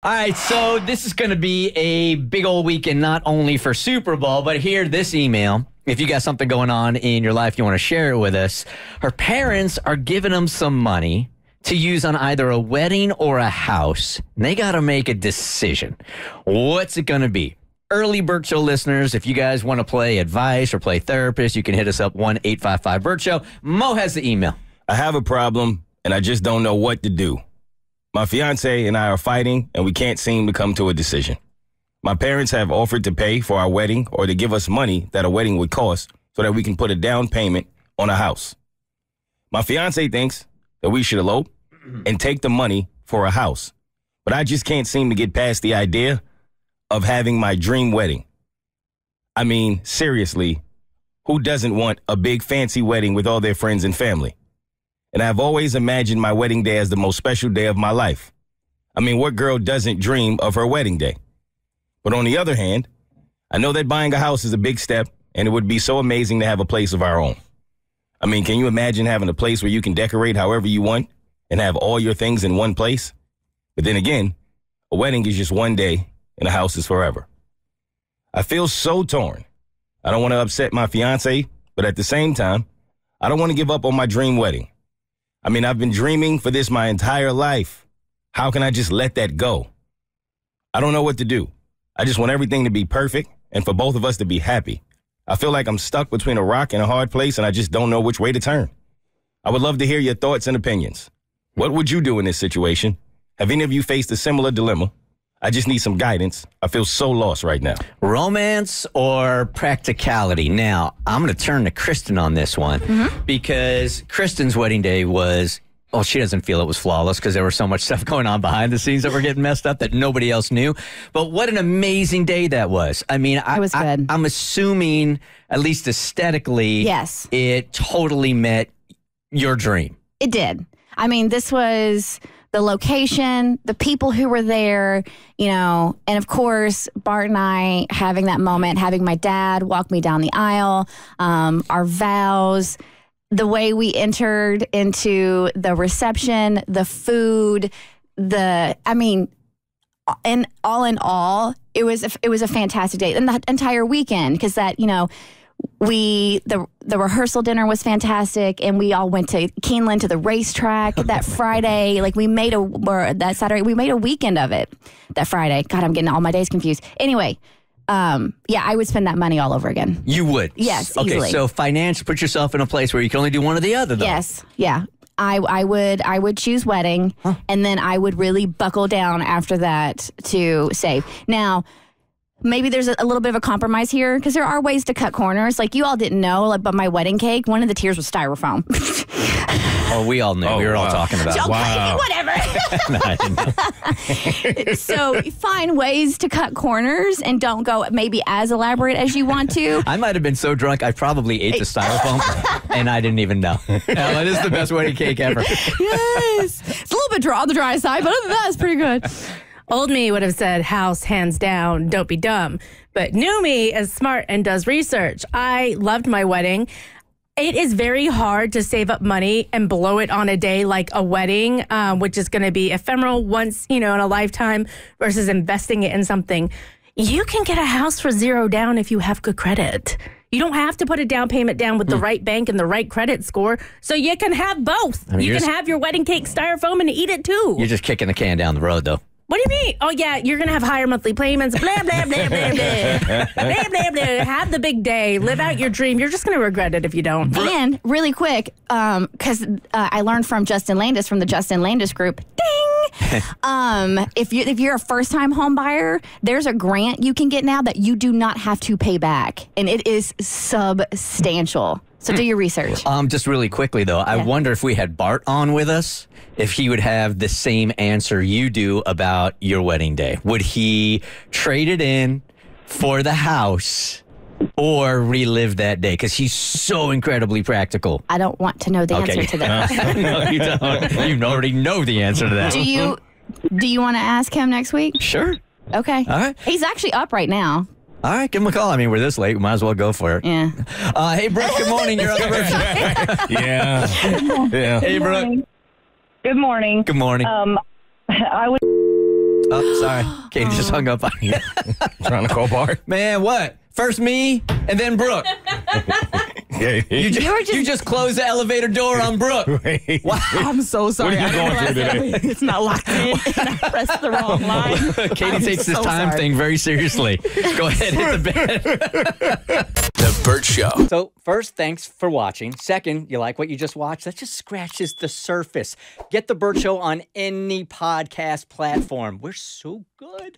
All right, so this is going to be a big old weekend, not only for Super Bowl, but here, this email. If you got something going on in your life, you want to share it with us. Her parents are giving them some money to use on either a wedding or a house. And they got to make a decision. What's it going to be? Early Bert Show listeners, if you guys want to play advice or play therapist, you can hit us up 1-855-BERT-SHOW. Mo has the email. I have a problem, and I just don't know what to do. My fiance and I are fighting, and we can't seem to come to a decision. My parents have offered to pay for our wedding or to give us money that a wedding would cost so that we can put a down payment on a house. My fiance thinks that we should elope and take the money for a house, but I just can't seem to get past the idea of having my dream wedding. I mean, seriously, who doesn't want a big fancy wedding with all their friends and family? And I've always imagined my wedding day as the most special day of my life. I mean, what girl doesn't dream of her wedding day? But on the other hand, I know that buying a house is a big step, and it would be so amazing to have a place of our own. I mean, can you imagine having a place where you can decorate however you want and have all your things in one place? But then again, a wedding is just one day, and a house is forever. I feel so torn. I don't want to upset my fiance, but at the same time, I don't want to give up on my dream wedding. I mean, I've been dreaming for this my entire life. How can I just let that go? I don't know what to do. I just want everything to be perfect and for both of us to be happy. I feel like I'm stuck between a rock and a hard place, and I just don't know which way to turn. I would love to hear your thoughts and opinions. What would you do in this situation? Have any of you faced a similar dilemma? I just need some guidance. I feel so lost right now. Romance or practicality? Now, I'm going to turn to Kristen on this one because Kristen's wedding day was, well, she doesn't feel it was flawless because there was so much stuff going on behind the scenes that were getting messed up that nobody else knew. But what an amazing day that was. I mean, It was good. I'm assuming, at least aesthetically, Yes. it totally met your dream. It did. I mean, this was the location, the people who were there, and of course, Bart and I having that moment, having my dad walk me down the aisle, our vows, the way we entered into the reception, the food, in all, it was a fantastic day. And the entire weekend, because the rehearsal dinner was fantastic, and we all went to Keeneland to the racetrack that Friday. That Saturday, we made a weekend of it that Friday. God, I'm getting all my days confused. Anyway, I would spend that money all over again. You would? Yes, okay, easily. so financially, put yourself in a place where you can only do one or the other, though. Yes, yeah. I would choose wedding, and then I would really buckle down after that to save. Now, maybe there's a little bit of a compromise here because there are ways to cut corners. Like you all didn't know, but my wedding cake, one of the tiers was styrofoam. Oh, we all knew. We were all talking about it. Wow. Whatever. No, I didn't know. So find ways to cut corners and don't go maybe as elaborate as you want to. I might have been so drunk I probably ate the styrofoam and I didn't even know. That is the best wedding cake ever. Yes. It's a little bit on the dry side, but other than that, it's pretty good. Old me would have said house, hands down, don't be dumb. But new me is smart and does research. I loved my wedding. It is very hard to save up money and blow it on a day like a wedding, which is going to be ephemeral once, in a lifetime versus investing it in something. You can get a house for $0 down if you have good credit. You don't have to put a down payment down with the right bank and the right credit score, so you can have both. You can have your wedding cake styrofoam and eat it too. You're just kicking the can down the road, though. What do you mean? Oh, yeah, you're going to have higher monthly payments, blah, blah, blah, blah, blah. Blah, blah, blah. Have the big day. Live out your dream. You're just going to regret it if you don't. And really quick, because I learned from Justin Landis from the Justin Landis group, ding! If you're a first-time home buyer, there's a grant you can get now that you do not have to pay back, and it is substantial. So do your research. Just really quickly, though, I wonder if we had Bart on with us, if he would have the same answer you do about your wedding day. Would he trade it in for the house or relive that day? Because he's so incredibly practical. I don't want to know the answer to that. No, you don't. You already know the answer to that. Do you want to ask him next week? Sure. Okay. All right. He's actually up right now. All right, give him a call. I mean, we're this late. We might as well go for it. Yeah. Hey, Brooke, good morning. You're on the version. Yeah. Hey, Brooke. Good morning. Good morning. I was Oh, sorry. Katie just hung up on you. Trying to call Bart. Man, what? First me, and then Brooke. Yeah. You just closed the elevator door on Brooke. Wow. I'm so sorry. What are you going through today? It's not locked in, and I pressed the wrong line. Katie takes this time thing very seriously. Go ahead, hit the bed. The Bert Show. So, first, thanks for watching. Second, you like what you just watched? That just scratches the surface. Get the Bert Show on any podcast platform. We're so good.